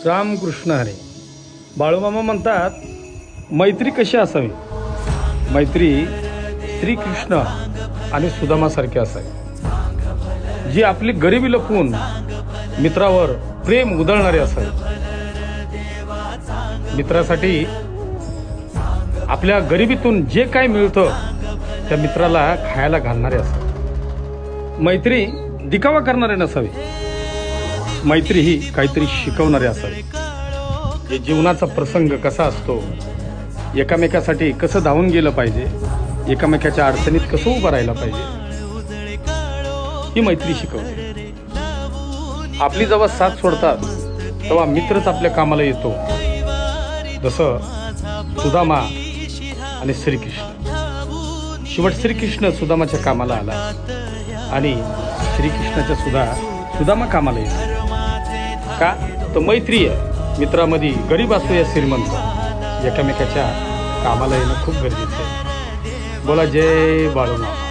रामकृष्ण हरे. बाळूमामा म्हणतात, मैत्री कशी असावी? मैत्री श्रीकृष्ण आणि सुदामासारखी असावी, जी आपली गरिबी लपवून मित्रावर प्रेम उधळणारी असावी. मित्रासाठी आपल्या गरिबीतून जे काय मिळतं त्या मित्राला खायला घालणारे असावे. मैत्री दिखावा करणारे नसावी. मैत्री ही काहीतरी शिकवणारे असावी. हे जीवनाचा प्रसंग कसा असतो, एकामेकासाठी कसं धावून गेलं पाहिजे, एकामेकाच्या अडचणीत कसं उभं राहायला पाहिजे, ही मैत्री शिकवते. आपली जेव्हा साथ सोडतात तेव्हा मित्रच आपल्या कामाला येतो. जसं सुदामा आणि श्रीकृष्ण. शेवट श्रीकृष्ण सुदामाच्या कामाला आला आणि श्रीकृष्णाच्या सुदामा कामाला येतो. का? तर मैत्री आहे. मित्रामध्ये गरीब असो या श्रीमंत, एकामेकाच्या कामाला येणं खूप गरजेचं आहे. बोला जय बाळूमामा.